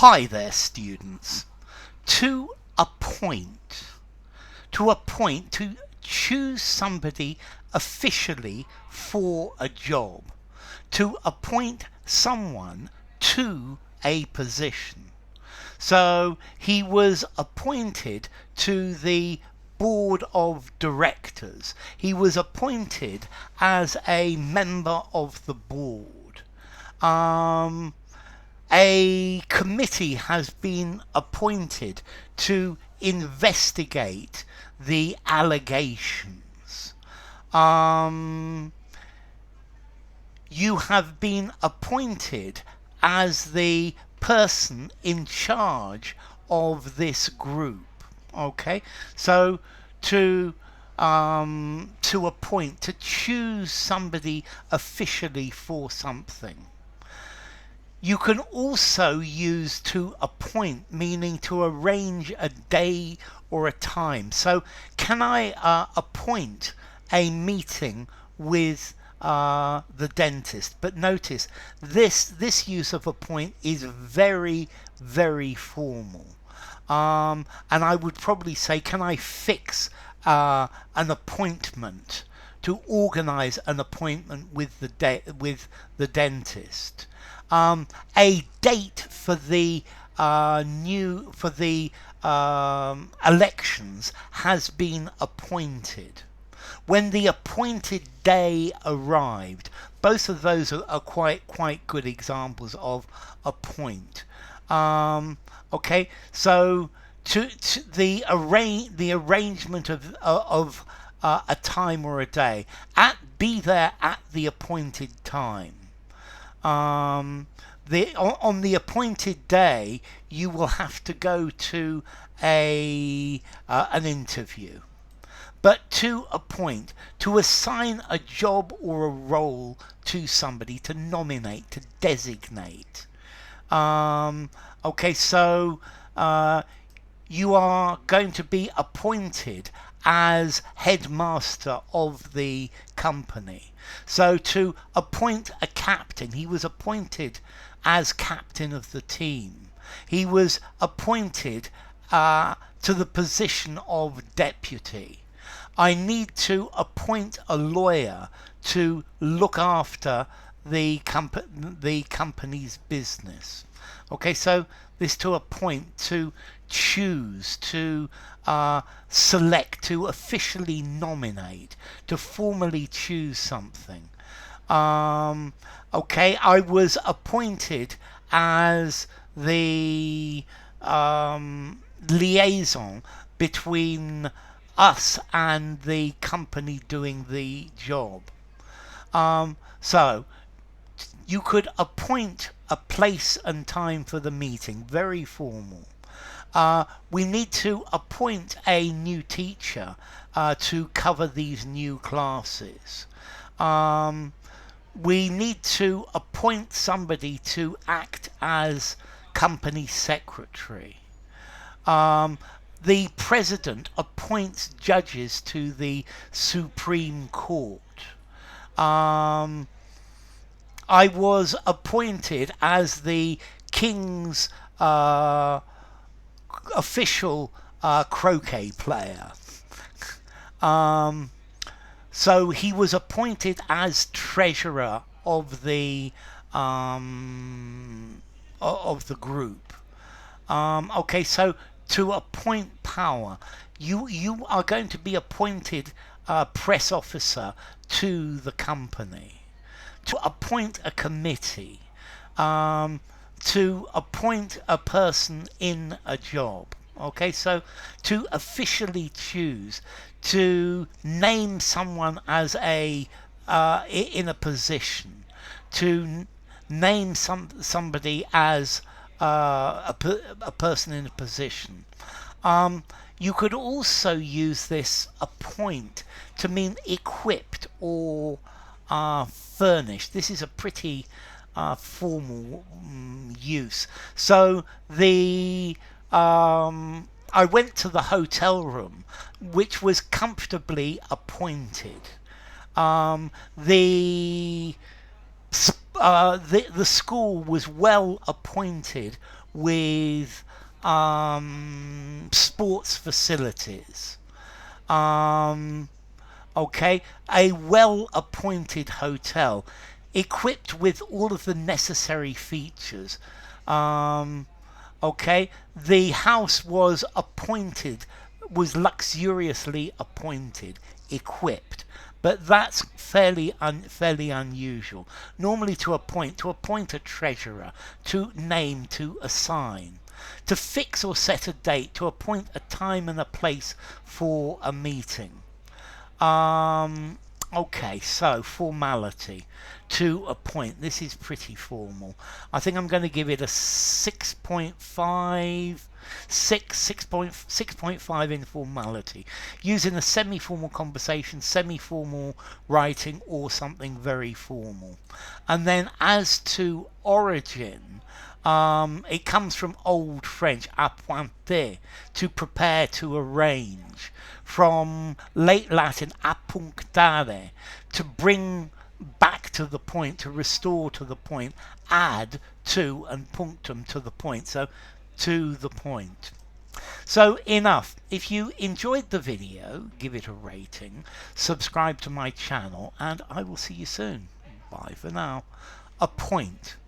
Hi there, students. To appoint. To choose somebody officially for a job. To appoint someone to a position. So he was appointed to the board of directors. He was appointed as a member of the board. A committee has been appointed to investigate the allegations. You have been appointed as the person in charge of this group. Okay, so to appoint, to choose somebody officially for something. You can also use to appoint, meaning to arrange a day or a time. So can I appoint a meeting with the dentist? But notice this use of appoint is very, very formal. And I would probably say, can I fix an appointment, to organize an appointment with the dentist? A date for the elections has been appointed. When the appointed day arrived, both of those are quite good examples of appoint. Okay, so to the arrangement of a time or a day, be there at the appointed time. On the appointed day, you will have to go to an interview. But to appoint, to assign a job or a role to somebody, to nominate, to designate. Okay, so you are going to be appointed as headmaster of the company. So to appoint a captain, he was appointed as captain of the team. He was appointed to the position of deputy. I need to appoint a lawyer to look after the company's business. Okay, so this to appoint, to choose, to select, to officially nominate, to formally choose something. Okay, I was appointed as the liaison between us and the company doing the job. So you could appoint a place and time for the meeting, very formal. We need to appoint a new teacher to cover these new classes. We need to appoint somebody to act as company secretary. The president appoints judges to the Supreme Court. I was appointed as the king's official croquet player. So he was appointed as treasurer of the group. Okay, so to appoint power, you are going to be appointed press officer to the company. To appoint a committee, to appoint a person in a job. Okay, so to officially choose, to name someone as in a position, to name somebody as a person in a position. You could also use this appoint to mean equipped or furnished. This is a pretty formal use. So I went to the hotel room, which was comfortably appointed. The the school was well appointed with sports facilities. Okay, a well appointed hotel equipped with all of the necessary features. Okay, the house was luxuriously appointed, equipped. But that's fairly unusual. Normally to appoint a treasurer, to name, to assign, to fix or set a date, to appoint a time and a place for a meeting. Okay, so formality. To appoint. This is pretty formal. I think I'm going to give it a 6.5. 6.5 in formality. Using a semi-formal conversation, semi-formal writing, or something very formal. And then as to origin, it comes from Old French, appointer, to prepare, to arrange. From late Latin, appunctare, to bring back to the point, to restore to the point, add to, and punctum, to the point. So, to the point. So enough. If you enjoyed the video, give it a rating, subscribe to my channel, and I will see you soon. Bye for now. Appointment.